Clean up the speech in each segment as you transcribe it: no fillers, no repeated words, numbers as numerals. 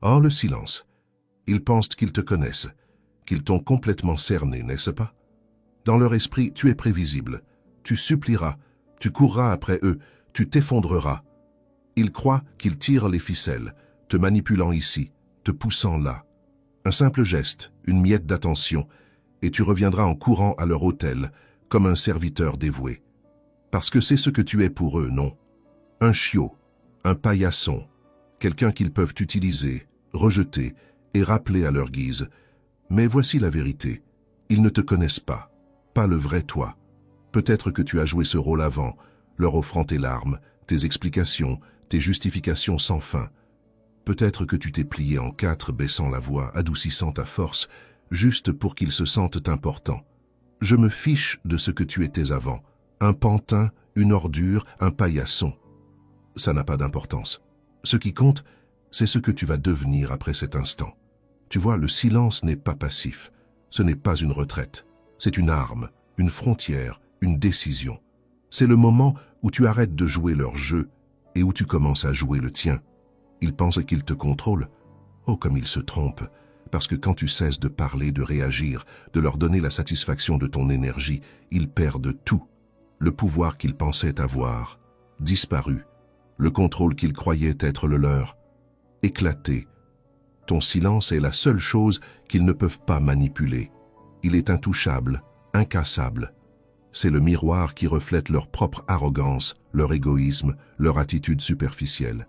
Or, le silence. Ils pensent qu'ils te connaissent, qu'ils t'ont complètement cerné, n'est-ce pas? Dans leur esprit, tu es prévisible. Tu supplieras, tu courras après eux, tu t'effondreras. Ils croient qu'ils tirent les ficelles, te manipulant ici, te poussant là. Un simple geste, une miette d'attention, et tu reviendras en courant à leur hôtel, comme un serviteur dévoué. Parce que c'est ce que tu es pour eux, non? Un chiot, un paillasson, quelqu'un qu'ils peuvent utiliser, rejeter et rappeler à leur guise. Mais voici la vérité. Ils ne te connaissent pas le vrai toi. Peut-être que tu as joué ce rôle avant, leur offrant tes larmes, tes explications, tes justifications sans fin. Peut-être que tu t'es plié en quatre, baissant la voix, adoucissant ta force, juste pour qu'ils se sentent importants. Je me fiche de ce que tu étais avant. Un pantin, une ordure, un paillasson. Ça n'a pas d'importance. Ce qui compte, c'est ce que tu vas devenir après cet instant. Tu vois, le silence n'est pas passif. Ce n'est pas une retraite. C'est une arme, une frontière, une décision. C'est le moment où tu arrêtes de jouer leur jeu et où tu commences à jouer le tien. Ils pensent qu'ils te contrôlent. Oh, comme ils se trompent, parce que quand tu cesses de parler, de réagir, de leur donner la satisfaction de ton énergie, ils perdent tout. Le pouvoir qu'ils pensaient avoir, disparu. Le contrôle qu'ils croyaient être le leur, éclaté. Ton silence est la seule chose qu'ils ne peuvent pas manipuler. Il est intouchable, incassable. C'est le miroir qui reflète leur propre arrogance, leur égoïsme, leur attitude superficielle.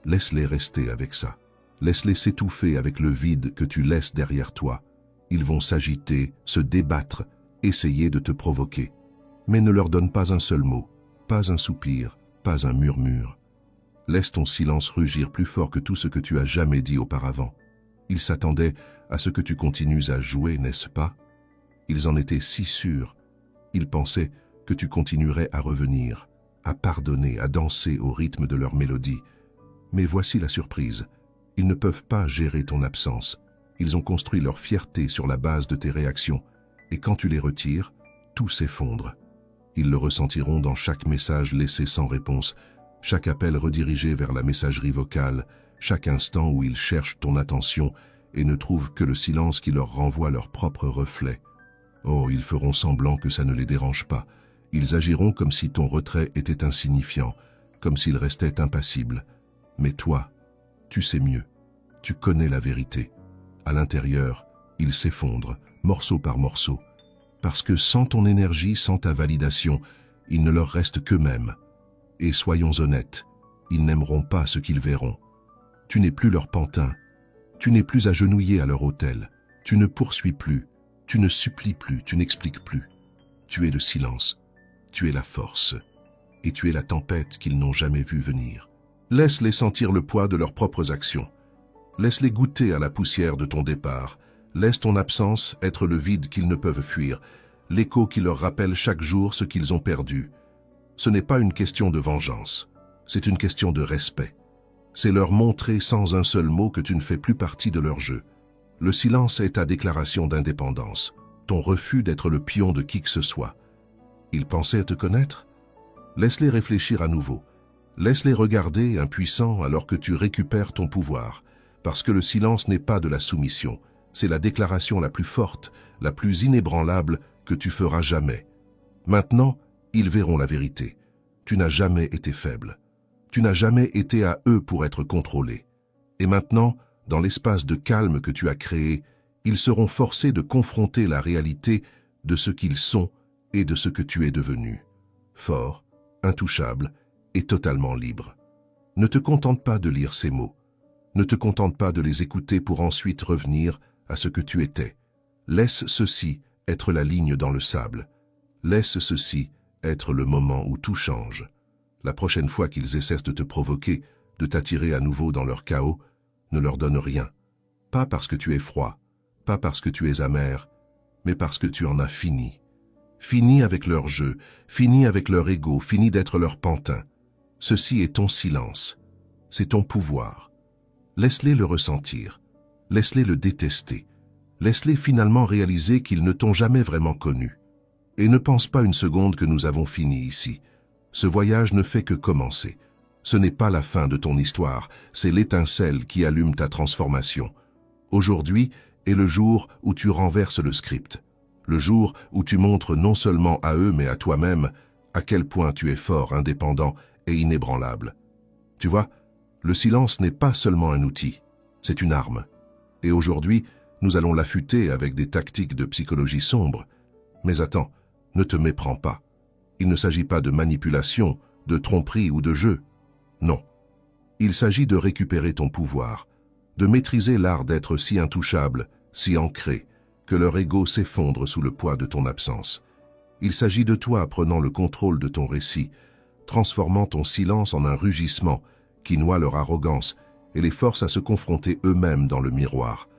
Laisse-les rester avec ça. Laisse-les s'étouffer avec le vide que tu laisses derrière toi. Ils vont s'agiter, se débattre, essayer de te provoquer. Mais ne leur donne pas un seul mot, pas un soupir, pas un murmure. Laisse ton silence rugir plus fort que tout ce que tu as jamais dit auparavant. Ils s'attendaient à ce que tu continues à jouer, n'est-ce pas? Ils en étaient si sûrs. Ils pensaient que tu continuerais à revenir, à pardonner, à danser au rythme de leur mélodie. Mais voici la surprise. Ils ne peuvent pas gérer ton absence. Ils ont construit leur fierté sur la base de tes réactions. Et quand tu les retires, tout s'effondre. Ils le ressentiront dans chaque message laissé sans réponse, chaque appel redirigé vers la messagerie vocale, chaque instant où ils cherchent ton attention et ne trouvent que le silence qui leur renvoie leur propre reflet. Oh, ils feront semblant que ça ne les dérange pas. Ils agiront comme si ton retrait était insignifiant, comme s'ils restaient impassibles. Mais toi, tu sais mieux. Tu connais la vérité. À l'intérieur, ils s'effondrent, morceau par morceau. Parce que sans ton énergie, sans ta validation, il ne leur reste qu'eux-mêmes. Et soyons honnêtes, ils n'aimeront pas ce qu'ils verront. Tu n'es plus leur pantin. Tu n'es plus agenouillé à leur autel. Tu ne poursuis plus. Tu ne supplies plus, tu n'expliques plus. Tu es le silence, tu es la force, et tu es la tempête qu'ils n'ont jamais vue venir. Laisse-les sentir le poids de leurs propres actions. Laisse-les goûter à la poussière de ton départ. Laisse ton absence être le vide qu'ils ne peuvent fuir, l'écho qui leur rappelle chaque jour ce qu'ils ont perdu. Ce n'est pas une question de vengeance, c'est une question de respect. C'est leur montrer sans un seul mot que tu ne fais plus partie de leur jeu. Le silence est ta déclaration d'indépendance, ton refus d'être le pion de qui que ce soit. Ils pensaient te connaître? Laisse-les réfléchir à nouveau. Laisse-les regarder, impuissants, alors que tu récupères ton pouvoir. Parce que le silence n'est pas de la soumission, c'est la déclaration la plus forte, la plus inébranlable que tu feras jamais. Maintenant, ils verront la vérité. Tu n'as jamais été faible. Tu n'as jamais été à eux pour être contrôlé. Et maintenant, dans l'espace de calme que tu as créé, ils seront forcés de confronter la réalité de ce qu'ils sont et de ce que tu es devenu. Fort, intouchable et totalement libre. Ne te contente pas de lire ces mots. Ne te contente pas de les écouter pour ensuite revenir à ce que tu étais. Laisse ceci être la ligne dans le sable. Laisse ceci être le moment où tout change. La prochaine fois qu'ils essaient de te provoquer, de t'attirer à nouveau dans leur chaos, ne leur donne rien. Pas parce que tu es froid, pas parce que tu es amer, mais parce que tu en as fini. Fini avec leur jeu, fini avec leur ego, fini d'être leur pantin. Ceci est ton silence, c'est ton pouvoir. Laisse-les le ressentir, laisse-les le détester, laisse-les finalement réaliser qu'ils ne t'ont jamais vraiment connu. Et ne pense pas une seconde que nous avons fini ici. Ce voyage ne fait que commencer. Ce n'est pas la fin de ton histoire, c'est l'étincelle qui allume ta transformation. Aujourd'hui est le jour où tu renverses le script. Le jour où tu montres non seulement à eux mais à toi-même à quel point tu es fort, indépendant et inébranlable. Tu vois, le silence n'est pas seulement un outil, c'est une arme. Et aujourd'hui, nous allons l'affûter avec des tactiques de psychologie sombre. Mais attends, ne te méprends pas. Il ne s'agit pas de manipulation, de tromperie ou de jeu. Non. Il s'agit de récupérer ton pouvoir, de maîtriser l'art d'être si intouchable, si ancré, que leur ego s'effondre sous le poids de ton absence. Il s'agit de toi prenant le contrôle de ton récit, transformant ton silence en un rugissement qui noie leur arrogance et les force à se confronter eux-mêmes dans le miroir.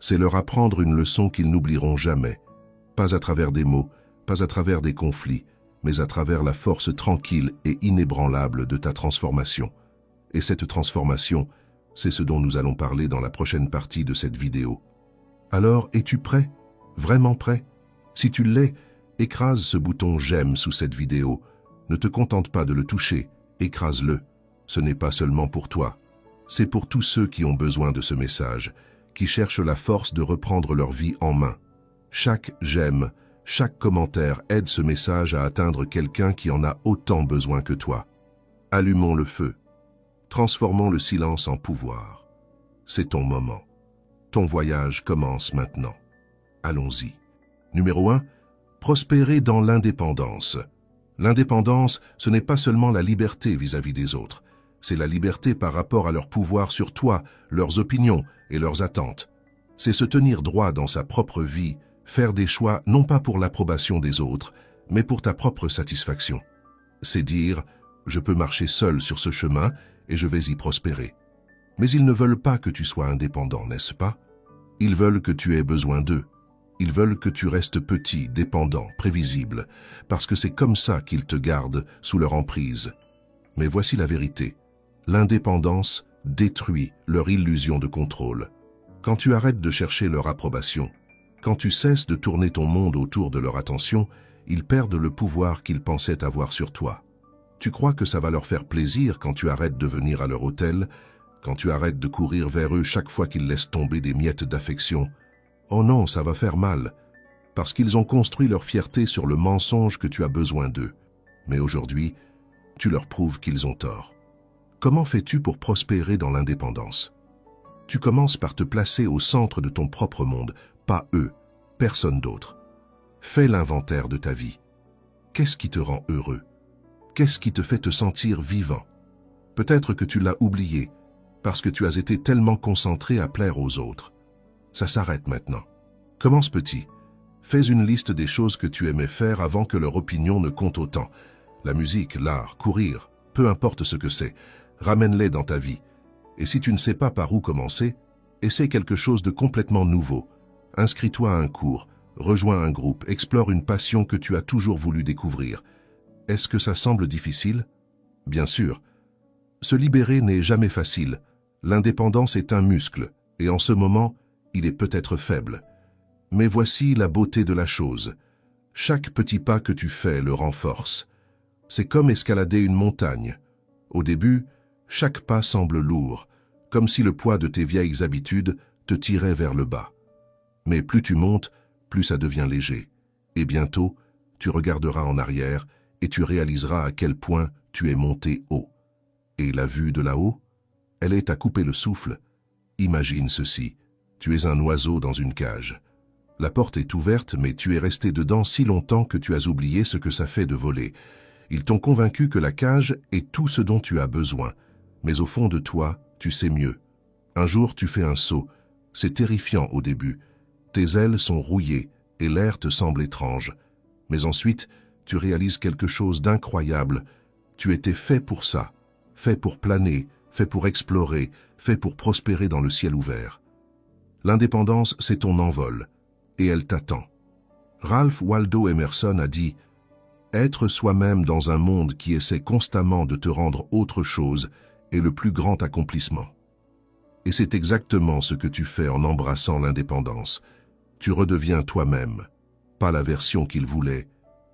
C'est leur apprendre une leçon qu'ils n'oublieront jamais, pas à travers des mots, pas à travers des conflits, mais à travers la force tranquille et inébranlable de ta transformation. Et cette transformation, c'est ce dont nous allons parler dans la prochaine partie de cette vidéo. Alors, es-tu prêt? Vraiment prêt? Si tu l'es, écrase ce bouton « J'aime » sous cette vidéo. Ne te contente pas de le toucher, écrase-le. Ce n'est pas seulement pour toi. C'est pour tous ceux qui ont besoin de ce message, qui cherchent la force de reprendre leur vie en main. Chaque « J'aime », chaque commentaire aide ce message à atteindre quelqu'un qui en a autant besoin que toi. Allumons le feu. Transformons le silence en pouvoir. C'est ton moment. Ton voyage commence maintenant. Allons-y. Numéro 1. Prospérer dans l'indépendance. L'indépendance, ce n'est pas seulement la liberté vis-à-vis des autres. C'est la liberté par rapport à leur pouvoir sur toi, leurs opinions et leurs attentes. C'est se tenir droit dans sa propre vie, faire des choix non pas pour l'approbation des autres, mais pour ta propre satisfaction. C'est dire « je peux marcher seul sur ce chemin et je vais y prospérer ». Mais ils ne veulent pas que tu sois indépendant, n'est-ce pas? Ils veulent que tu aies besoin d'eux. Ils veulent que tu restes petit, dépendant, prévisible, parce que c'est comme ça qu'ils te gardent sous leur emprise. Mais voici la vérité. L'indépendance détruit leur illusion de contrôle. Quand tu arrêtes de chercher leur approbation, quand tu cesses de tourner ton monde autour de leur attention, ils perdent le pouvoir qu'ils pensaient avoir sur toi. Tu crois que ça va leur faire plaisir quand tu arrêtes de venir à leur hôtel, quand tu arrêtes de courir vers eux chaque fois qu'ils laissent tomber des miettes d'affection? Oh non, ça va faire mal, parce qu'ils ont construit leur fierté sur le mensonge que tu as besoin d'eux. Mais aujourd'hui, tu leur prouves qu'ils ont tort. Comment fais-tu pour prospérer dans l'indépendance? Tu commences par te placer au centre de ton propre monde, pas eux, personne d'autre. Fais l'inventaire de ta vie. Qu'est-ce qui te rend heureux? Qu'est-ce qui te fait te sentir vivant? Peut-être que tu l'as oublié, parce que tu as été tellement concentré à plaire aux autres. Ça s'arrête maintenant. Commence petit. Fais une liste des choses que tu aimais faire avant que leur opinion ne compte autant. La musique, l'art, courir, peu importe ce que c'est, ramène-les dans ta vie. Et si tu ne sais pas par où commencer, essaie quelque chose de complètement nouveau. Inscris-toi à un cours, rejoins un groupe, explore une passion que tu as toujours voulu découvrir. Est-ce que ça semble difficile? Bien sûr. Se libérer n'est jamais facile. L'indépendance est un muscle, et en ce moment, il est peut-être faible. Mais voici la beauté de la chose. Chaque petit pas que tu fais le renforce. C'est comme escalader une montagne. Au début, chaque pas semble lourd, comme si le poids de tes vieilles habitudes te tirait vers le bas. Mais plus tu montes, plus ça devient léger. Et bientôt, tu regarderas en arrière et tu réaliseras à quel point tu es monté haut. Et la vue de là-haut, elle est à couper le souffle. Imagine ceci, tu es un oiseau dans une cage. La porte est ouverte, mais tu es resté dedans si longtemps que tu as oublié ce que ça fait de voler. Ils t'ont convaincu que la cage est tout ce dont tu as besoin. Mais au fond de toi, tu sais mieux. Un jour, tu fais un saut. C'est terrifiant au début. Tes ailes sont rouillées et l'air te semble étrange. Mais ensuite, tu réalises quelque chose d'incroyable. Tu étais fait pour ça. Fait pour planer, fait pour explorer, fait pour prospérer dans le ciel ouvert. L'indépendance, c'est ton envol. Et elle t'attend. Ralph Waldo Emerson a dit « Être soi-même dans un monde qui essaie constamment de te rendre autre chose est le plus grand accomplissement. » Et c'est exactement ce que tu fais en embrassant l'indépendance. Tu redeviens toi-même, pas la version qu'il voulait,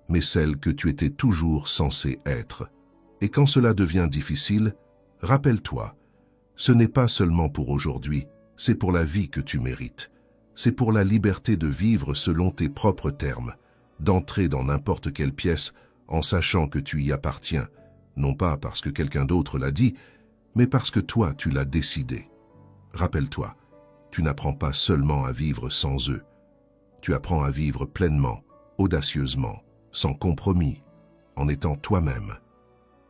mais celle que tu étais toujours censé être. Et quand cela devient difficile, Rappelle-toi, ce n'est pas seulement pour aujourd'hui, c'est pour la vie que tu mérites. C'est pour la liberté de vivre selon tes propres termes, d'entrer dans n'importe quelle pièce en sachant que tu y appartiens, non pas parce que quelqu'un d'autre l'a dit, mais parce que toi tu l'as décidé. Rappelle-toi, tu n'apprends pas seulement à vivre sans eux, tu apprends à vivre pleinement, audacieusement, sans compromis, en étant toi-même.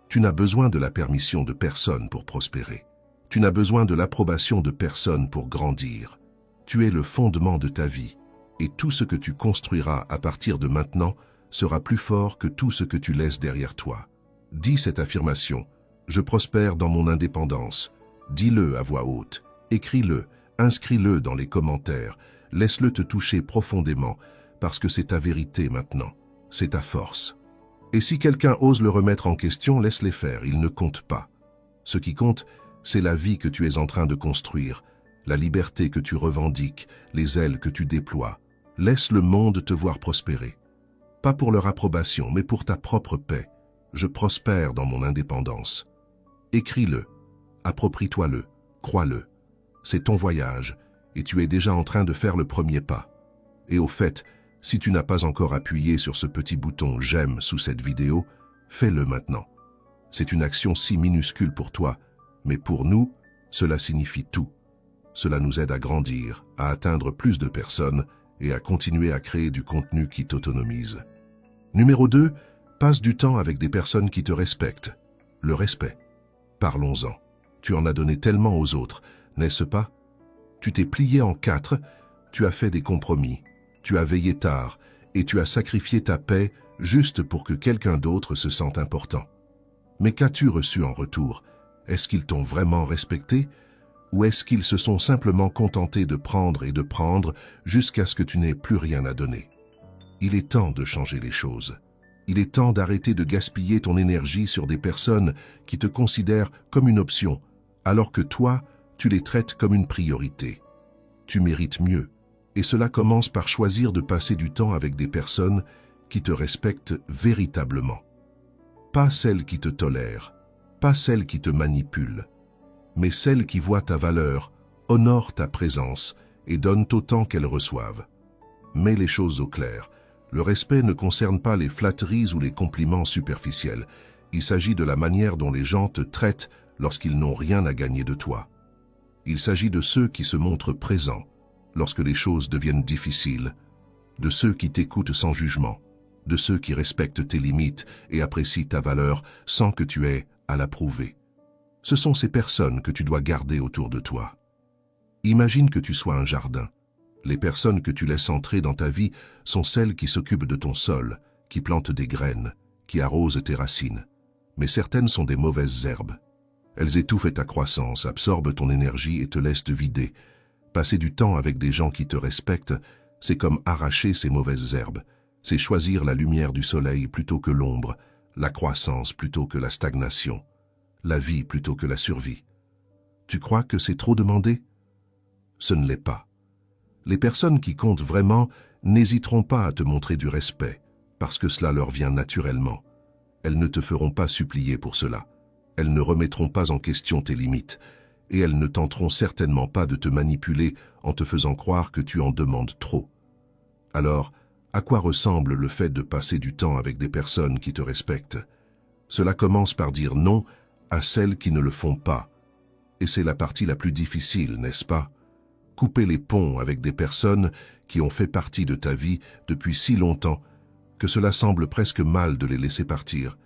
Tu n'as besoin de la permission de personne pour prospérer. Tu n'as besoin de l'approbation de personne pour grandir. Tu es le fondement de ta vie, et tout ce que tu construiras à partir de maintenant sera plus fort que tout ce que tu laisses derrière toi. Dis cette affirmation, je prospère dans mon indépendance. Dis-le à voix haute, écris-le, inscris-le dans les commentaires, laisse-le te toucher profondément, parce que c'est ta vérité maintenant, c'est ta force. Et si quelqu'un ose le remettre en question, laisse-les faire, il ne compte pas. Ce qui compte, c'est la vie que tu es en train de construire, la liberté que tu revendiques, les ailes que tu déploies. Laisse le monde te voir prospérer. Pas pour leur approbation, mais pour ta propre paix. Je prospère dans mon indépendance. Écris-le, approprie-toi-le, crois-le. C'est ton voyage, et tu es déjà en train de faire le premier pas. Et au fait, si tu n'as pas encore appuyé sur ce petit bouton « J'aime » sous cette vidéo, fais-le maintenant. C'est une action si minuscule pour toi, mais pour nous, cela signifie tout. Cela nous aide à grandir, à atteindre plus de personnes et à continuer à créer du contenu qui t'autonomise. Numéro 2, passe du temps avec des personnes qui te respectent. Le respect. Parlons-en. Tu en as donné tellement aux autres, n'est-ce pas? Tu t'es plié en 4, tu as fait des compromis, tu as veillé tard et tu as sacrifié ta paix juste pour que quelqu'un d'autre se sente important. Mais qu'as-tu reçu en retour? Est-ce qu'ils t'ont vraiment respecté? Ou est-ce qu'ils se sont simplement contentés de prendre et de prendre jusqu'à ce que tu n'aies plus rien à donner? Il est temps de changer les choses. Il est temps d'arrêter de gaspiller ton énergie sur des personnes qui te considèrent comme une option, alors que toi, tu les traites comme une priorité. Tu mérites mieux, et cela commence par choisir de passer du temps avec des personnes qui te respectent véritablement. Pas celles qui te tolèrent, pas celles qui te manipulent, mais celles qui voient ta valeur, honorent ta présence et donnent autant qu'elles reçoivent. Mets les choses au clair. Le respect ne concerne pas les flatteries ou les compliments superficiels. Il s'agit de la manière dont les gens te traitent lorsqu'ils n'ont rien à gagner de toi. Il s'agit de ceux qui se montrent présents lorsque les choses deviennent difficiles, de ceux qui t'écoutent sans jugement, de ceux qui respectent tes limites et apprécient ta valeur sans que tu aies à la prouver. Ce sont ces personnes que tu dois garder autour de toi. Imagine que tu sois un jardin. Les personnes que tu laisses entrer dans ta vie sont celles qui s'occupent de ton sol, qui plantent des graines, qui arrosent tes racines. Mais certaines sont des mauvaises herbes. Elles étouffent ta croissance, absorbent ton énergie et te laissent te vider. Passer du temps avec des gens qui te respectent, c'est comme arracher ces mauvaises herbes. C'est choisir la lumière du soleil plutôt que l'ombre, la croissance plutôt que la stagnation, la vie plutôt que la survie. Tu crois que c'est trop demandé? Ce ne l'est pas. Les personnes qui comptent vraiment n'hésiteront pas à te montrer du respect, parce que cela leur vient naturellement. Elles ne te feront pas supplier pour cela. Elles ne remettront pas en question tes limites, et elles ne tenteront certainement pas de te manipuler en te faisant croire que tu en demandes trop. Alors, à quoi ressemble le fait de passer du temps avec des personnes qui te respectent? Cela commence par dire non à celles qui ne le font pas. Et c'est la partie la plus difficile, n'est-ce pas? Couper les ponts avec des personnes qui ont fait partie de ta vie depuis si longtemps que cela semble presque mal de les laisser partir,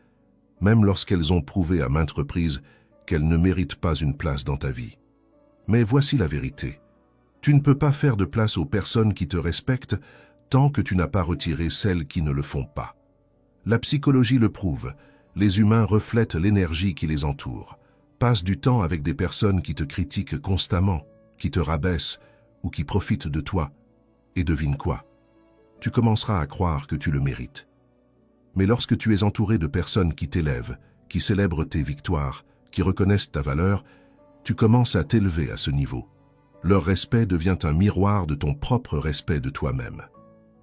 même lorsqu'elles ont prouvé à maintes reprises qu'elles ne méritent pas une place dans ta vie. Mais voici la vérité. Tu ne peux pas faire de place aux personnes qui te respectent tant que tu n'as pas retiré celles qui ne le font pas. La psychologie le prouve. Les humains reflètent l'énergie qui les entoure. Passe du temps avec des personnes qui te critiquent constamment, qui te rabaissent ou qui profitent de toi. Et devine quoi? Tu commenceras à croire que tu le mérites. Mais lorsque tu es entouré de personnes qui t'élèvent, qui célèbrent tes victoires, qui reconnaissent ta valeur, tu commences à t'élever à ce niveau. Leur respect devient un miroir de ton propre respect de toi-même.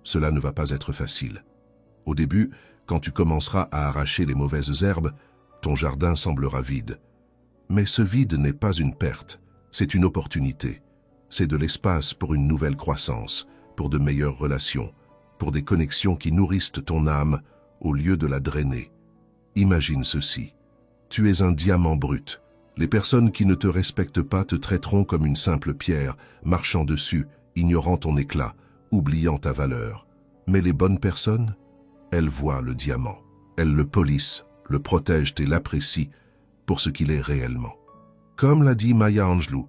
Cela ne va pas être facile. Au début, quand tu commenceras à arracher les mauvaises herbes, ton jardin semblera vide. Mais ce vide n'est pas une perte, c'est une opportunité. C'est de l'espace pour une nouvelle croissance, pour de meilleures relations, pour des connexions qui nourrissent ton âme au lieu de la drainer. Imagine ceci. Tu es un diamant brut. Les personnes qui ne te respectent pas te traiteront comme une simple pierre, marchant dessus, ignorant ton éclat, oubliant ta valeur. Mais les bonnes personnes, elles voient le diamant. Elles le polissent, le protègent et l'apprécient pour ce qu'il est réellement. Comme l'a dit Maya Angelou,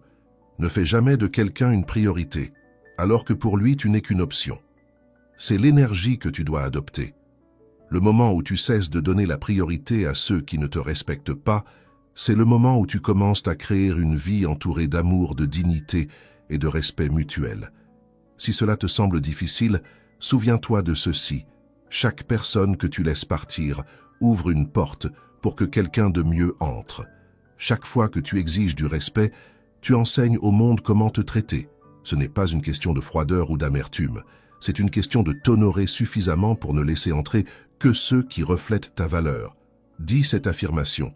ne fais jamais de quelqu'un une priorité, alors que pour lui tu n'es qu'une option. C'est l'énergie que tu dois adopter. Le moment où tu cesses de donner la priorité à ceux qui ne te respectent pas, c'est le moment où tu commences à créer une vie entourée d'amour, de dignité et de respect mutuel. Si cela te semble difficile, souviens-toi de ceci. Chaque personne que tu laisses partir ouvre une porte pour que quelqu'un de mieux entre. Chaque fois que tu exiges du respect, tu enseignes au monde comment te traiter. Ce n'est pas une question de froideur ou d'amertume. C'est une question de t'honorer suffisamment pour ne laisser entrer que ceux qui reflètent ta valeur. Dis cette affirmation.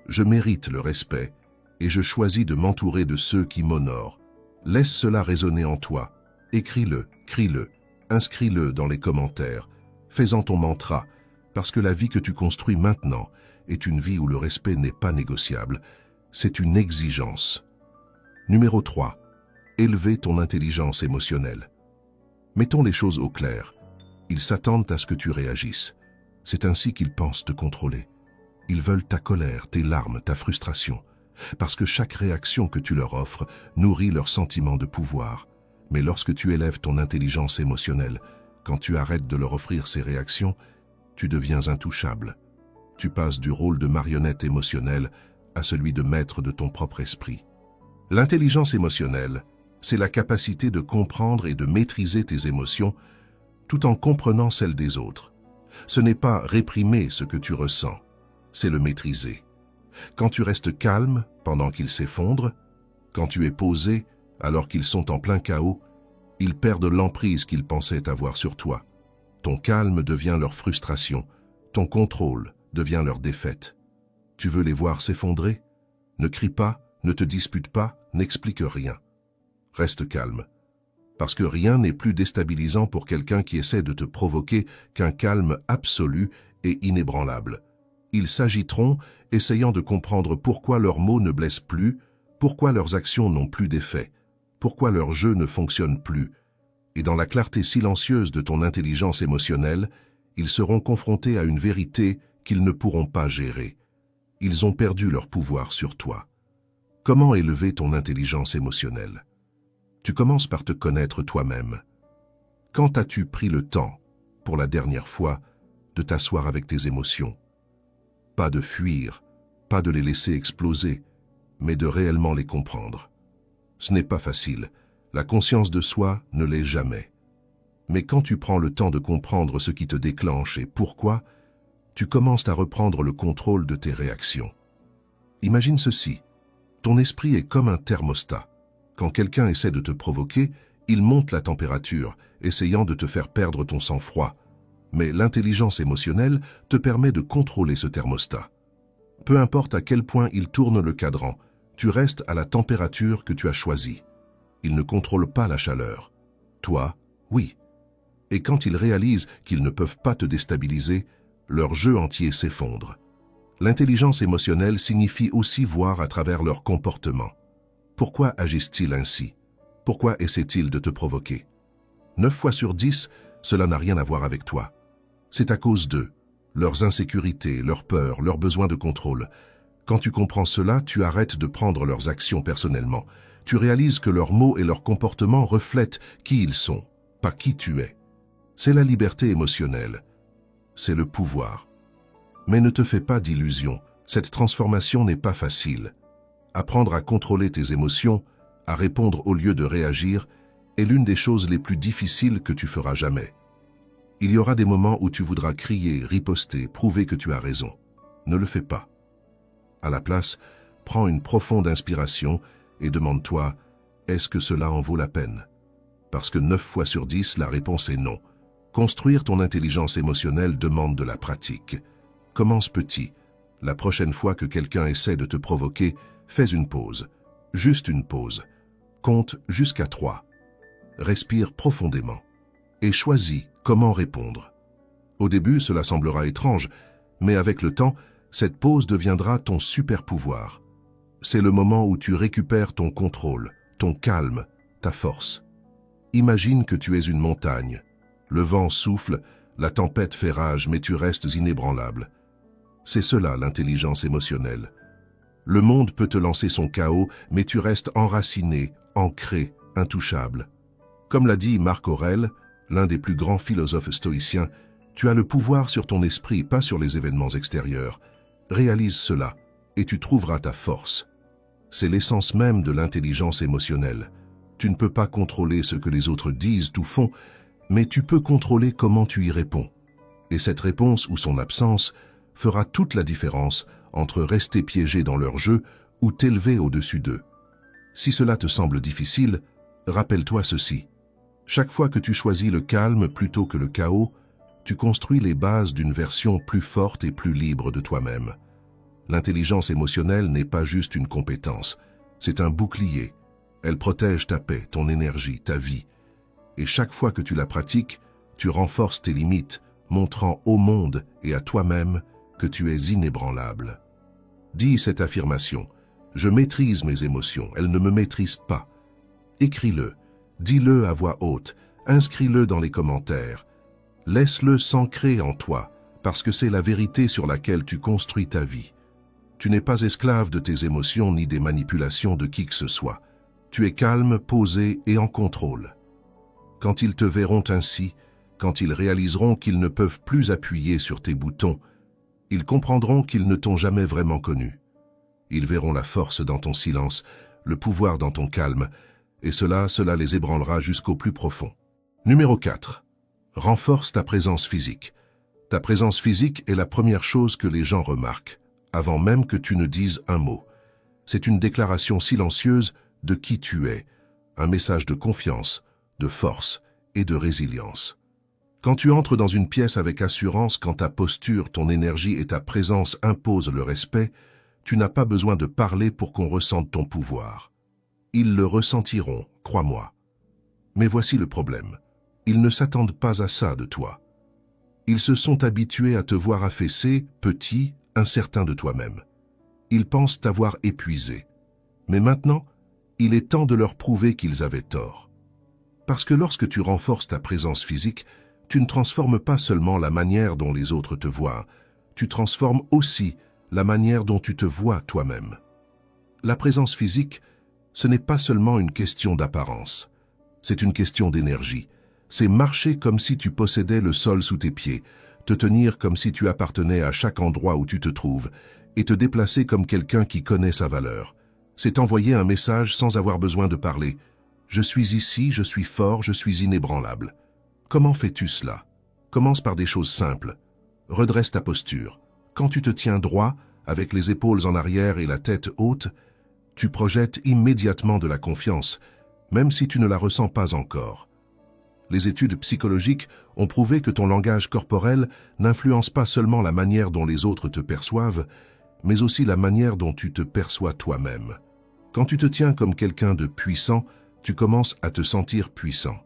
Je mérite le respect et je choisis de m'entourer de ceux qui m'honorent. Laisse cela résonner en toi. Écris-le, crie-le, inscris-le dans les commentaires. Fais-en ton mantra, parce que la vie que tu construis maintenant est une vie où le respect n'est pas négociable. C'est une exigence. Numéro 3. Élever ton intelligence émotionnelle. Mettons les choses au clair. Ils s'attendent à ce que tu réagisses. C'est ainsi qu'ils pensent te contrôler. Ils veulent ta colère, tes larmes, ta frustration. Parce que chaque réaction que tu leur offres nourrit leur sentiment de pouvoir. Mais lorsque tu élèves ton intelligence émotionnelle, quand tu arrêtes de leur offrir ces réactions, tu deviens intouchable. Tu passes du rôle de marionnette émotionnelle à celui de maître de ton propre esprit. L'intelligence émotionnelle, c'est la capacité de comprendre et de maîtriser tes émotions tout en comprenant celles des autres. Ce n'est pas réprimer ce que tu ressens, c'est le maîtriser. Quand tu restes calme pendant qu'ils s'effondrent, quand tu es posé alors qu'ils sont en plein chaos, ils perdent l'emprise qu'ils pensaient avoir sur toi. Ton calme devient leur frustration, ton contrôle devient leur défaite. Tu veux les voir s'effondrer? Ne crie pas, ne te dispute pas, n'explique rien. Reste calme, parce que rien n'est plus déstabilisant pour quelqu'un qui essaie de te provoquer qu'un calme absolu et inébranlable. Ils s'agiteront, essayant de comprendre pourquoi leurs mots ne blessent plus, pourquoi leurs actions n'ont plus d'effet, pourquoi leur jeu ne fonctionne plus. Et dans la clarté silencieuse de ton intelligence émotionnelle, ils seront confrontés à une vérité qu'ils ne pourront pas gérer. Ils ont perdu leur pouvoir sur toi. Comment élever ton intelligence émotionnelle? Tu commences par te connaître toi-même. Quand as-tu pris le temps, pour la dernière fois, de t'asseoir avec tes émotions? Pas de fuir, pas de les laisser exploser, mais de réellement les comprendre. Ce n'est pas facile, la conscience de soi ne l'est jamais. Mais quand tu prends le temps de comprendre ce qui te déclenche et pourquoi, tu commences à reprendre le contrôle de tes réactions. Imagine ceci, ton esprit est comme un thermostat. Quand quelqu'un essaie de te provoquer, il monte la température, essayant de te faire perdre ton sang-froid. Mais l'intelligence émotionnelle te permet de contrôler ce thermostat. Peu importe à quel point il tourne le cadran, tu restes à la température que tu as choisie. Il ne contrôle pas la chaleur. Toi, oui. Et quand ils réalisent qu'ils ne peuvent pas te déstabiliser, leur jeu entier s'effondre. L'intelligence émotionnelle signifie aussi voir à travers leur comportement. Pourquoi agissent-ils ainsi? Pourquoi essaient-ils de te provoquer? 9 fois sur 10, cela n'a rien à voir avec toi. C'est à cause d'eux, leurs insécurités, leurs peurs, leurs besoins de contrôle. Quand tu comprends cela, tu arrêtes de prendre leurs actions personnellement. Tu réalises que leurs mots et leurs comportements reflètent qui ils sont, pas qui tu es. C'est la liberté émotionnelle. C'est le pouvoir. Mais ne te fais pas d'illusions, cette transformation n'est pas facile. Apprendre à contrôler tes émotions, à répondre au lieu de réagir, est l'une des choses les plus difficiles que tu feras jamais. Il y aura des moments où tu voudras crier, riposter, prouver que tu as raison. Ne le fais pas. À la place, prends une profonde inspiration et demande-toi, est-ce que cela en vaut la peine? Parce que 9 fois sur 10, la réponse est non. Construire ton intelligence émotionnelle demande de la pratique. Commence petit. La prochaine fois que quelqu'un essaie de te provoquer, fais une pause, juste une pause. Compte jusqu'à 3. Respire profondément et choisis comment répondre. Au début, cela semblera étrange, mais avec le temps, cette pause deviendra ton super pouvoir. C'est le moment où tu récupères ton contrôle, ton calme, ta force. Imagine que tu es une montagne. Le vent souffle, la tempête fait rage, mais tu restes inébranlable. C'est cela l'intelligence émotionnelle. Le monde peut te lancer son chaos, mais tu restes enraciné, ancré, intouchable. Comme l'a dit Marc Aurèle, l'un des plus grands philosophes stoïciens, tu as le pouvoir sur ton esprit, pas sur les événements extérieurs. Réalise cela, et tu trouveras ta force. C'est l'essence même de l'intelligence émotionnelle. Tu ne peux pas contrôler ce que les autres disent ou font, mais tu peux contrôler comment tu y réponds. Et cette réponse ou son absence fera toute la différence entre rester piégé dans leur jeu ou t'élever au-dessus d'eux. Si cela te semble difficile, rappelle-toi ceci. Chaque fois que tu choisis le calme plutôt que le chaos, tu construis les bases d'une version plus forte et plus libre de toi-même. L'intelligence émotionnelle n'est pas juste une compétence, c'est un bouclier. Elle protège ta paix, ton énergie, ta vie. Et chaque fois que tu la pratiques, tu renforces tes limites, montrant au monde et à toi-même que tu es inébranlable. Dis cette affirmation. Je maîtrise mes émotions, elles ne me maîtrisent pas. Écris-le, dis-le à voix haute, inscris-le dans les commentaires. Laisse-le s'ancrer en toi, parce que c'est la vérité sur laquelle tu construis ta vie. Tu n'es pas esclave de tes émotions ni des manipulations de qui que ce soit. Tu es calme, posé et en contrôle. Quand ils te verront ainsi, quand ils réaliseront qu'ils ne peuvent plus appuyer sur tes boutons, ils comprendront qu'ils ne t'ont jamais vraiment connu. Ils verront la force dans ton silence, le pouvoir dans ton calme, et cela les ébranlera jusqu'au plus profond. Numéro 4. Renforce ta présence physique. Ta présence physique est la première chose que les gens remarquent, avant même que tu ne dises un mot. C'est une déclaration silencieuse de qui tu es, un message de confiance, de force et de résilience. Quand tu entres dans une pièce avec assurance, quand ta posture, ton énergie et ta présence imposent le respect, tu n'as pas besoin de parler pour qu'on ressente ton pouvoir. Ils le ressentiront, crois-moi. Mais voici le problème. Ils ne s'attendent pas à ça de toi. Ils se sont habitués à te voir affaissé, petit, incertain de toi-même. Ils pensent t'avoir épuisé. Mais maintenant, il est temps de leur prouver qu'ils avaient tort. Parce que lorsque tu renforces ta présence physique, tu ne transformes pas seulement la manière dont les autres te voient, tu transformes aussi la manière dont tu te vois toi-même. La présence physique, ce n'est pas seulement une question d'apparence, c'est une question d'énergie. C'est marcher comme si tu possédais le sol sous tes pieds, te tenir comme si tu appartenais à chaque endroit où tu te trouves, et te déplacer comme quelqu'un qui connaît sa valeur. C'est envoyer un message sans avoir besoin de parler. Je suis ici, je suis fort, je suis inébranlable. Comment fais-tu cela? Commence par des choses simples. Redresse ta posture. Quand tu te tiens droit, avec les épaules en arrière et la tête haute, tu projettes immédiatement de la confiance, même si tu ne la ressens pas encore. Les études psychologiques ont prouvé que ton langage corporel n'influence pas seulement la manière dont les autres te perçoivent, mais aussi la manière dont tu te perçois toi-même. Quand tu te tiens comme quelqu'un de puissant, tu commences à te sentir puissant.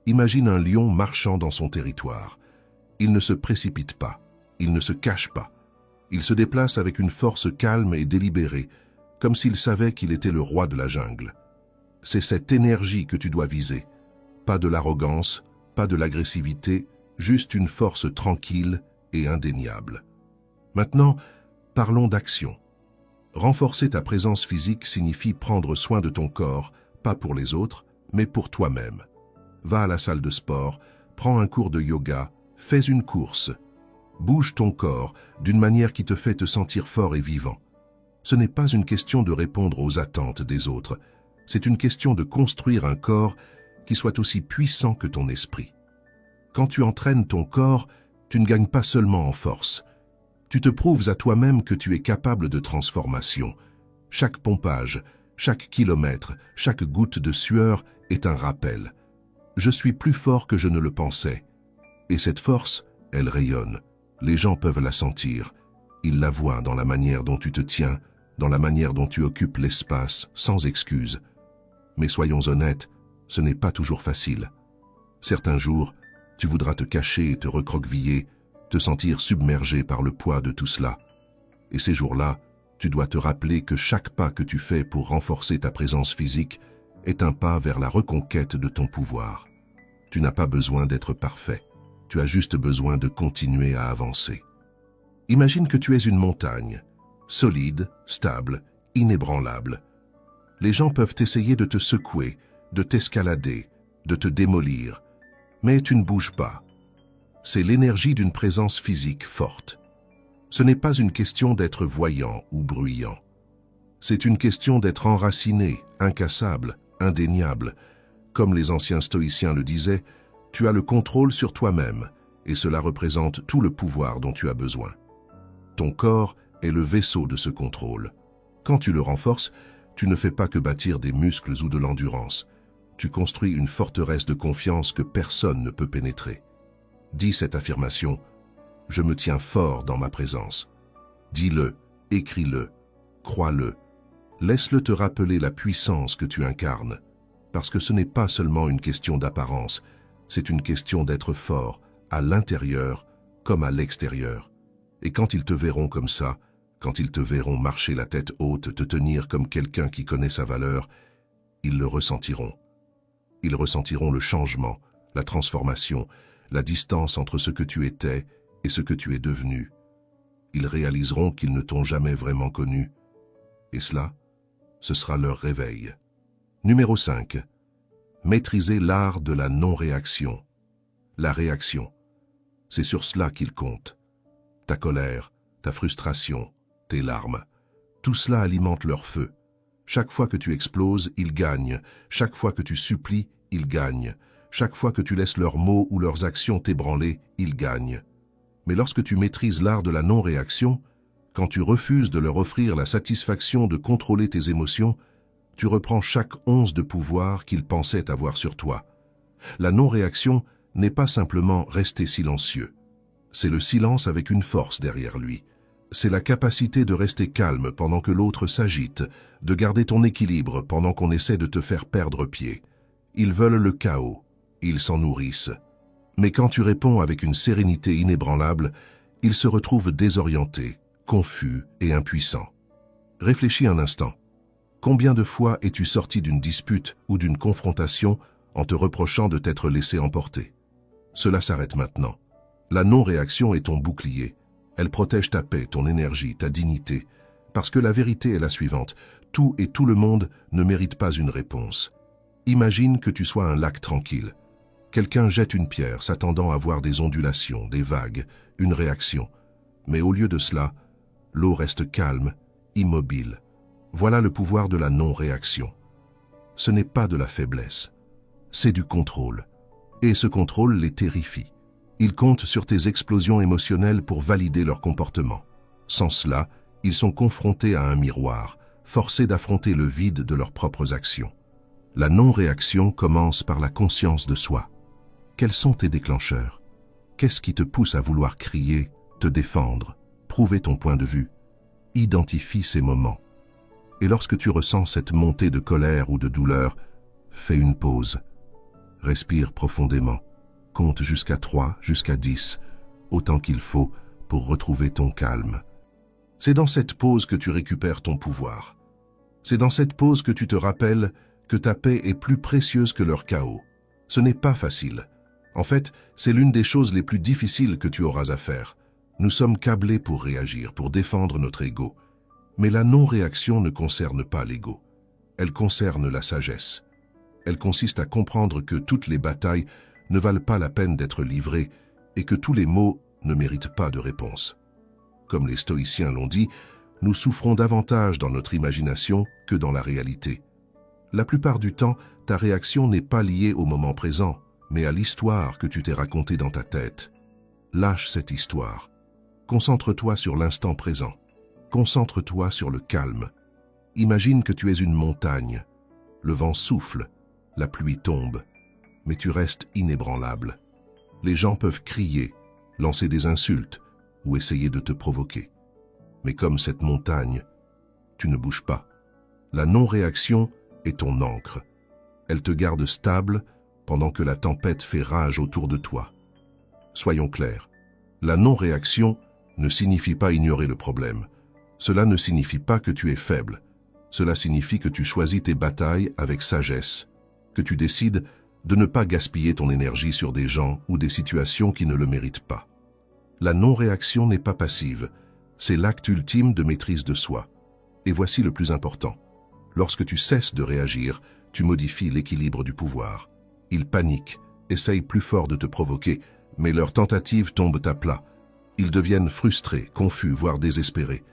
Imagine un lion marchant dans son territoire. Il ne se précipite pas, il ne se cache pas. Il se déplace avec une force calme et délibérée, comme s'il savait qu'il était le roi de la jungle. C'est cette énergie que tu dois viser. Pas de l'arrogance, pas de l'agressivité, juste une force tranquille et indéniable. Maintenant, parlons d'action. Renforcer ta présence physique signifie prendre soin de ton corps, pas pour les autres, mais pour toi-même. Va à la salle de sport, prends un cours de yoga, fais une course. Bouge ton corps d'une manière qui te fait te sentir fort et vivant. Ce n'est pas une question de répondre aux attentes des autres, c'est une question de construire un corps qui soit aussi puissant que ton esprit. Quand tu entraînes ton corps, tu ne gagnes pas seulement en force. Tu te prouves à toi-même que tu es capable de transformation. Chaque pompage, chaque kilomètre, chaque goutte de sueur est un rappel. Je suis plus fort que je ne le pensais. Et cette force, elle rayonne. Les gens peuvent la sentir. Ils la voient dans la manière dont tu te tiens, dans la manière dont tu occupes l'espace sans excuse. Mais soyons honnêtes, ce n'est pas toujours facile. Certains jours, tu voudras te cacher et te recroqueviller, te sentir submergé par le poids de tout cela. Et ces jours-là, tu dois te rappeler que chaque pas que tu fais pour renforcer ta présence physique est un pas vers la reconquête de ton pouvoir. Tu n'as pas besoin d'être parfait, tu as juste besoin de continuer à avancer. Imagine que tu es une montagne, solide, stable, inébranlable. Les gens peuvent essayer de te secouer, de t'escalader, de te démolir, mais tu ne bouges pas. C'est l'énergie d'une présence physique forte. Ce n'est pas une question d'être voyant ou bruyant. C'est une question d'être enraciné, incassable, indéniable. Comme les anciens stoïciens le disaient, tu as le contrôle sur toi-même et cela représente tout le pouvoir dont tu as besoin. Ton corps est le vaisseau de ce contrôle. Quand tu le renforces, tu ne fais pas que bâtir des muscles ou de l'endurance. Tu construis une forteresse de confiance que personne ne peut pénétrer. Dis cette affirmation: je me tiens fort dans ma présence. Dis-le, écris-le, crois-le. Laisse-le te rappeler la puissance que tu incarnes. Parce que ce n'est pas seulement une question d'apparence, c'est une question d'être fort, à l'intérieur comme à l'extérieur. Et quand ils te verront comme ça, quand ils te verront marcher la tête haute, te tenir comme quelqu'un qui connaît sa valeur, ils le ressentiront. Ils ressentiront le changement, la transformation, la distance entre ce que tu étais et ce que tu es devenu. Ils réaliseront qu'ils ne t'ont jamais vraiment connu. Et cela, ce sera leur réveil. Numéro 5. Maîtriser l'art de la non-réaction. La réaction, c'est sur cela qu'il compte. Ta colère, ta frustration, tes larmes, tout cela alimente leur feu. Chaque fois que tu exploses, ils gagnent. Chaque fois que tu supplies, ils gagnent. Chaque fois que tu laisses leurs mots ou leurs actions t'ébranler, ils gagnent. Mais lorsque tu maîtrises l'art de la non-réaction, quand tu refuses de leur offrir la satisfaction de contrôler tes émotions, tu reprends chaque once de pouvoir qu'ils pensaient avoir sur toi. La non-réaction n'est pas simplement rester silencieux. C'est le silence avec une force derrière lui. C'est la capacité de rester calme pendant que l'autre s'agite, de garder ton équilibre pendant qu'on essaie de te faire perdre pied. Ils veulent le chaos, ils s'en nourrissent. Mais quand tu réponds avec une sérénité inébranlable, ils se retrouvent désorientés, confus et impuissants. Réfléchis un instant. Combien de fois es-tu sorti d'une dispute ou d'une confrontation en te reprochant de t'être laissé emporter? Cela s'arrête maintenant. La non-réaction est ton bouclier. Elle protège ta paix, ton énergie, ta dignité. Parce que la vérité est la suivante. Tout et tout le monde ne méritent pas une réponse. Imagine que tu sois un lac tranquille. Quelqu'un jette une pierre s'attendant à voir des ondulations, des vagues, une réaction. Mais au lieu de cela, l'eau reste calme, immobile. Voilà le pouvoir de la non-réaction. Ce n'est pas de la faiblesse, c'est du contrôle. Et ce contrôle les terrifie. Ils comptent sur tes explosions émotionnelles pour valider leur comportement. Sans cela, ils sont confrontés à un miroir, forcés d'affronter le vide de leurs propres actions. La non-réaction commence par la conscience de soi. Quels sont tes déclencheurs? Qu'est-ce qui te pousse à vouloir crier, te défendre, prouver ton point de vue? Identifie ces moments. Et lorsque tu ressens cette montée de colère ou de douleur, fais une pause. Respire profondément. Compte jusqu'à 3, jusqu'à 10, autant qu'il faut pour retrouver ton calme. C'est dans cette pause que tu récupères ton pouvoir. C'est dans cette pause que tu te rappelles que ta paix est plus précieuse que leur chaos. Ce n'est pas facile. En fait, c'est l'une des choses les plus difficiles que tu auras à faire. Nous sommes câblés pour réagir, pour défendre notre ego. Mais la non-réaction ne concerne pas l'ego. Elle concerne la sagesse. Elle consiste à comprendre que toutes les batailles ne valent pas la peine d'être livrées et que tous les maux ne méritent pas de réponse. Comme les stoïciens l'ont dit, nous souffrons davantage dans notre imagination que dans la réalité. La plupart du temps, ta réaction n'est pas liée au moment présent, mais à l'histoire que tu t'es racontée dans ta tête. Lâche cette histoire. Concentre-toi sur l'instant présent. Concentre-toi sur le calme. Imagine que tu es une montagne. Le vent souffle, la pluie tombe, mais tu restes inébranlable. Les gens peuvent crier, lancer des insultes ou essayer de te provoquer. Mais comme cette montagne, tu ne bouges pas. La non-réaction est ton ancre. Elle te garde stable pendant que la tempête fait rage autour de toi. Soyons clairs, la non-réaction ne signifie pas ignorer le problème. Cela ne signifie pas que tu es faible. Cela signifie que tu choisis tes batailles avec sagesse, que tu décides de ne pas gaspiller ton énergie sur des gens ou des situations qui ne le méritent pas. La non-réaction n'est pas passive, c'est l'acte ultime de maîtrise de soi. Et voici le plus important. Lorsque tu cesses de réagir, tu modifies l'équilibre du pouvoir. Ils paniquent, essayent plus fort de te provoquer, mais leurs tentatives tombent à plat. Ils deviennent frustrés, confus, voire désespérés.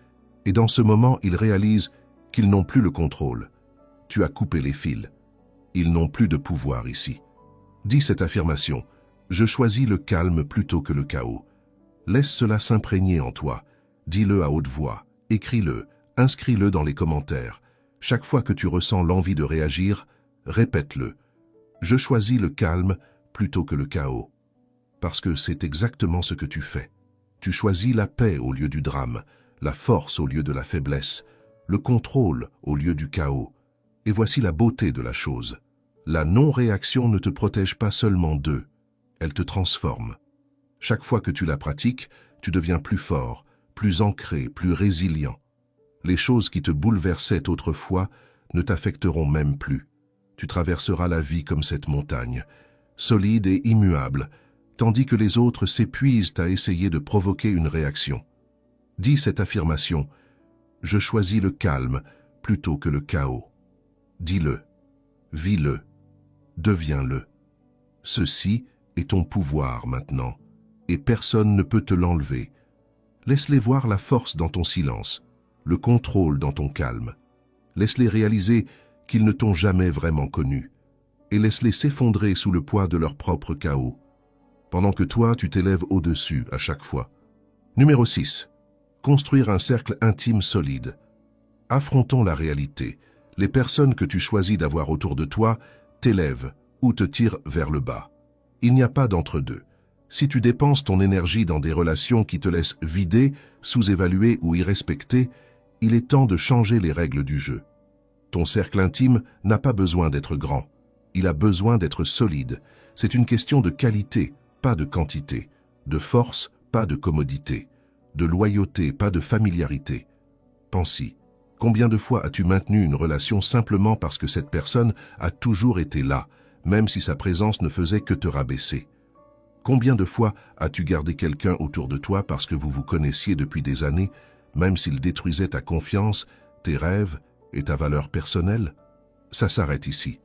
Et dans ce moment, ils réalisent qu'ils n'ont plus le contrôle. Tu as coupé les fils. Ils n'ont plus de pouvoir ici. Dis cette affirmation. Je choisis le calme plutôt que le chaos. Laisse cela s'imprégner en toi. Dis-le à haute voix. Écris-le. Inscris-le dans les commentaires. Chaque fois que tu ressens l'envie de réagir, répète-le. Je choisis le calme plutôt que le chaos. Parce que c'est exactement ce que tu fais. Tu choisis la paix au lieu du drame, la force au lieu de la faiblesse, le contrôle au lieu du chaos. Et voici la beauté de la chose. La non-réaction ne te protège pas seulement d'eux, elle te transforme. Chaque fois que tu la pratiques, tu deviens plus fort, plus ancré, plus résilient. Les choses qui te bouleversaient autrefois ne t'affecteront même plus. Tu traverseras la vie comme cette montagne, solide et immuable, tandis que les autres s'épuisent à essayer de provoquer une réaction. Dis cette affirmation, « Je choisis le calme plutôt que le chaos ». Dis-le, vis-le, deviens-le. Ceci est ton pouvoir maintenant, et personne ne peut te l'enlever. Laisse-les voir la force dans ton silence, le contrôle dans ton calme. Laisse-les réaliser qu'ils ne t'ont jamais vraiment connu, et laisse-les s'effondrer sous le poids de leur propre chaos, pendant que toi tu t'élèves au-dessus à chaque fois. Numéro 6. Construire un cercle intime solide. Affrontons la réalité. Les personnes que tu choisis d'avoir autour de toi t'élèvent ou te tirent vers le bas. Il n'y a pas d'entre-deux. Si tu dépenses ton énergie dans des relations qui te laissent vider, sous-évaluer ou irrespecter, il est temps de changer les règles du jeu. Ton cercle intime n'a pas besoin d'être grand. Il a besoin d'être solide. C'est une question de qualité, pas de quantité. De force, pas de commodité. De loyauté, pas de familiarité. Pense-y. Combien de fois as-tu maintenu une relation simplement parce que cette personne a toujours été là, même si sa présence ne faisait que te rabaisser? Combien de fois as-tu gardé quelqu'un autour de toi parce que vous vous connaissiez depuis des années, même s'il détruisait ta confiance, tes rêves et ta valeur personnelle? Ça s'arrête ici.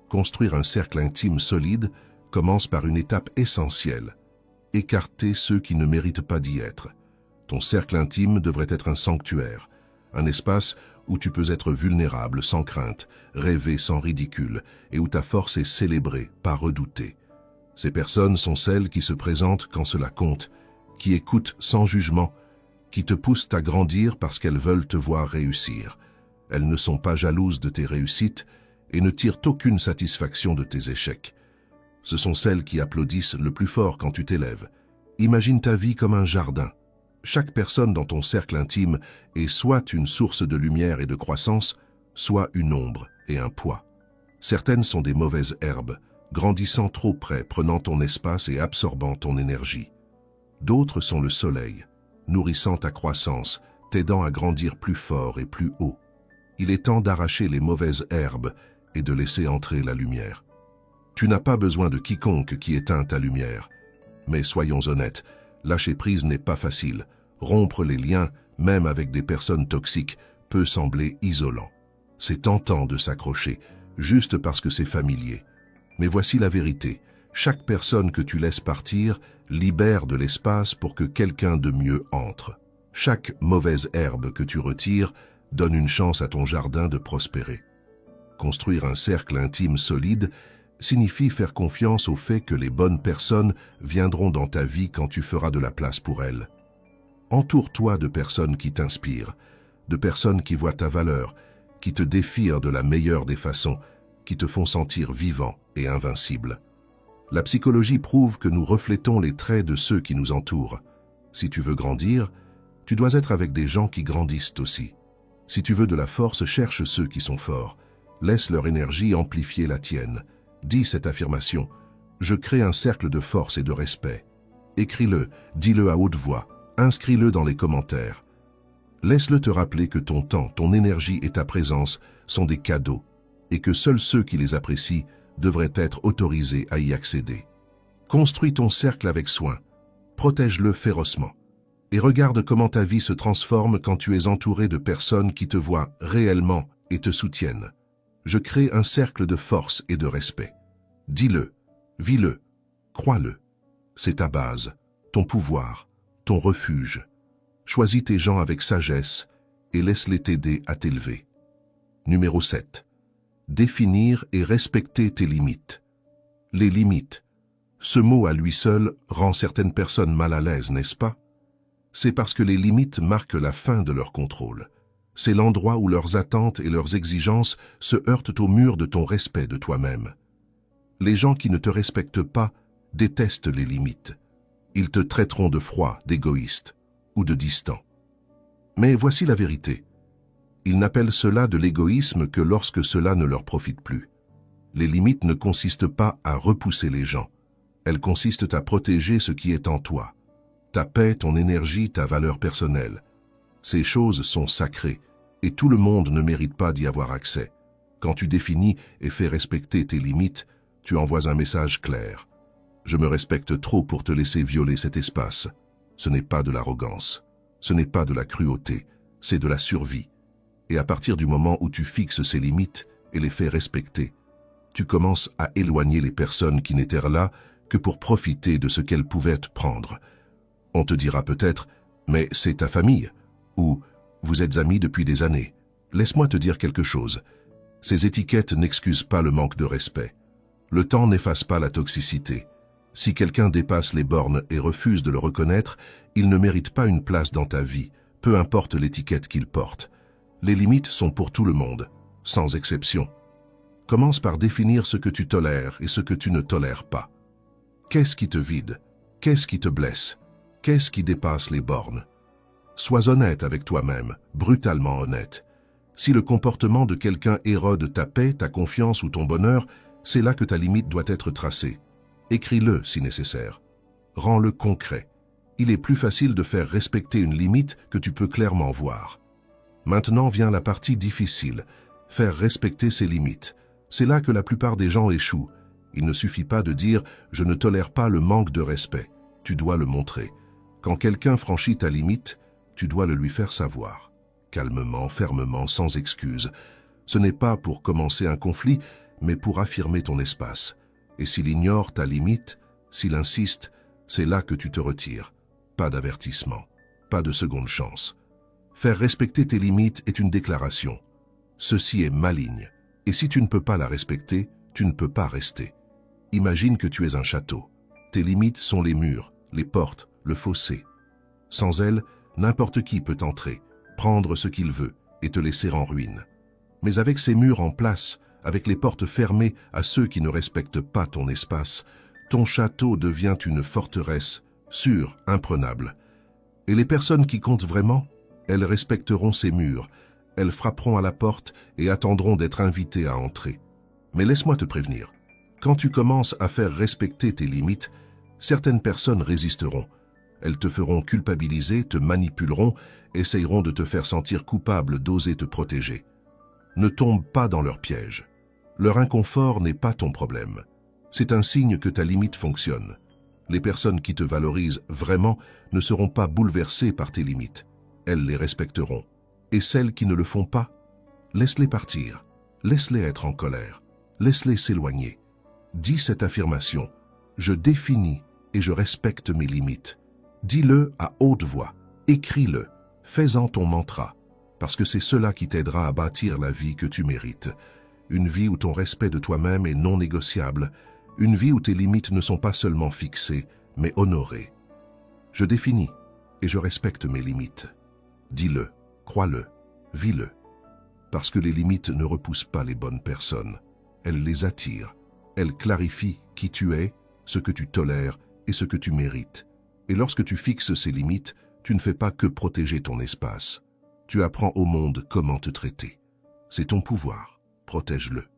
Construire un cercle intime solide commence par une étape essentielle. Écarter ceux qui ne méritent pas d'y être. Ton cercle intime devrait être un sanctuaire, un espace où tu peux être vulnérable sans crainte, rêver sans ridicule, et où ta force est célébrée, pas redoutée. Ces personnes sont celles qui se présentent quand cela compte, qui écoutent sans jugement, qui te poussent à grandir parce qu'elles veulent te voir réussir. Elles ne sont pas jalouses de tes réussites et ne tirent aucune satisfaction de tes échecs. Ce sont celles qui applaudissent le plus fort quand tu t'élèves. Imagine ta vie comme un jardin. Chaque personne dans ton cercle intime est soit une source de lumière et de croissance, soit une ombre et un poids. Certaines sont des mauvaises herbes, grandissant trop près, prenant ton espace et absorbant ton énergie. D'autres sont le soleil, nourrissant ta croissance, t'aidant à grandir plus fort et plus haut. Il est temps d'arracher les mauvaises herbes et de laisser entrer la lumière. Tu n'as pas besoin de quiconque qui éteint ta lumière. Mais soyons honnêtes, lâcher prise n'est pas facile. Rompre les liens, même avec des personnes toxiques, peut sembler isolant. C'est tentant de s'accrocher, juste parce que c'est familier. Mais voici la vérité. Chaque personne que tu laisses partir libère de l'espace pour que quelqu'un de mieux entre. Chaque mauvaise herbe que tu retires donne une chance à ton jardin de prospérer. Construire un cercle intime solide signifie faire confiance au fait que les bonnes personnes viendront dans ta vie quand tu feras de la place pour elles. Entoure-toi de personnes qui t'inspirent, de personnes qui voient ta valeur, qui te défient de la meilleure des façons, qui te font sentir vivant et invincible. La psychologie prouve que nous reflétons les traits de ceux qui nous entourent. Si tu veux grandir, tu dois être avec des gens qui grandissent aussi. Si tu veux de la force, cherche ceux qui sont forts. Laisse leur énergie amplifier la tienne. Dis cette affirmation. Je crée un cercle de force et de respect. Écris-le, dis-le à haute voix, inscris-le dans les commentaires. Laisse-le te rappeler que ton temps, ton énergie et ta présence sont des cadeaux et que seuls ceux qui les apprécient devraient être autorisés à y accéder. Construis ton cercle avec soin, protège-le férocement et regarde comment ta vie se transforme quand tu es entouré de personnes qui te voient réellement et te soutiennent. Je crée un cercle de force et de respect. Dis-le, vis-le, crois-le. C'est ta base, ton pouvoir, ton refuge. Choisis tes gens avec sagesse et laisse-les t'aider à t'élever. Numéro 7. Définir et respecter tes limites. Les limites. Ce mot à lui seul rend certaines personnes mal à l'aise, n'est-ce pas? C'est parce que les limites marquent la fin de leur contrôle. C'est l'endroit où leurs attentes et leurs exigences se heurtent au mur de ton respect de toi-même. Les gens qui ne te respectent pas détestent les limites. Ils te traiteront de froid, d'égoïste ou de distant. Mais voici la vérité. Ils n'appellent cela de l'égoïsme que lorsque cela ne leur profite plus. Les limites ne consistent pas à repousser les gens. Elles consistent à protéger ce qui est en toi. Ta paix, ton énergie, ta valeur personnelle. Ces choses sont sacrées et tout le monde ne mérite pas d'y avoir accès. Quand tu définis et fais respecter tes limites, tu envoies un message clair. Je me respecte trop pour te laisser violer cet espace. Ce n'est pas de l'arrogance, ce n'est pas de la cruauté, c'est de la survie. Et à partir du moment où tu fixes ces limites et les fais respecter, tu commences à éloigner les personnes qui n'étaient là que pour profiter de ce qu'elles pouvaient te prendre. On te dira peut-être, mais c'est ta famille, ou vous êtes amis depuis des années. Laisse-moi te dire quelque chose. Ces étiquettes n'excusent pas le manque de respect. Le temps n'efface pas la toxicité. Si quelqu'un dépasse les bornes et refuse de le reconnaître, il ne mérite pas une place dans ta vie, peu importe l'étiquette qu'il porte. Les limites sont pour tout le monde, sans exception. Commence par définir ce que tu tolères et ce que tu ne tolères pas. Qu'est-ce qui te vide? Qu'est-ce qui te blesse? Qu'est-ce qui dépasse les bornes? Sois honnête avec toi-même, brutalement honnête. Si le comportement de quelqu'un érode ta paix, ta confiance ou ton bonheur, c'est là que ta limite doit être tracée. Écris-le si nécessaire. Rends-le concret. Il est plus facile de faire respecter une limite que tu peux clairement voir. Maintenant vient la partie difficile, faire respecter ses limites. C'est là que la plupart des gens échouent. Il ne suffit pas de dire « je ne tolère pas le manque de respect ». Tu dois le montrer. Quand quelqu'un franchit ta limite, tu dois le lui faire savoir. Calmement, fermement, sans excuse. Ce n'est pas pour commencer un conflit, mais pour affirmer ton espace. Et s'il ignore ta limite, s'il insiste, c'est là que tu te retires. Pas d'avertissement, pas de seconde chance. Faire respecter tes limites est une déclaration. Ceci est ma ligne. Et si tu ne peux pas la respecter, tu ne peux pas rester. Imagine que tu es un château. Tes limites sont les murs, les portes, le fossé. Sans elles, n'importe qui peut entrer, prendre ce qu'il veut et te laisser en ruine. Mais avec ces murs en place, avec les portes fermées à ceux qui ne respectent pas ton espace, ton château devient une forteresse, sûre, imprenable. Et les personnes qui comptent vraiment, elles respecteront ces murs, elles frapperont à la porte et attendront d'être invitées à entrer. Mais laisse-moi te prévenir, quand tu commences à faire respecter tes limites, certaines personnes résisteront. Elles te feront culpabiliser, te manipuleront, essayeront de te faire sentir coupable d'oser te protéger. Ne tombe pas dans leur piège. Leur inconfort n'est pas ton problème. C'est un signe que ta limite fonctionne. Les personnes qui te valorisent vraiment ne seront pas bouleversées par tes limites. Elles les respecteront. Et celles qui ne le font pas, laisse-les partir. Laisse-les être en colère. Laisse-les s'éloigner. Dis cette affirmation. Je définis et je respecte mes limites. Dis-le à haute voix. Écris-le. Fais-en ton mantra. Parce que c'est cela qui t'aidera à bâtir la vie que tu mérites. Une vie où ton respect de toi-même est non négociable. Une vie où tes limites ne sont pas seulement fixées, mais honorées. Je définis et je respecte mes limites. Dis-le, crois-le, vis-le. Parce que les limites ne repoussent pas les bonnes personnes. Elles les attirent. Elles clarifient qui tu es, ce que tu tolères et ce que tu mérites. Et lorsque tu fixes ces limites, tu ne fais pas que protéger ton espace. Tu apprends au monde comment te traiter. C'est ton pouvoir. Protège-le.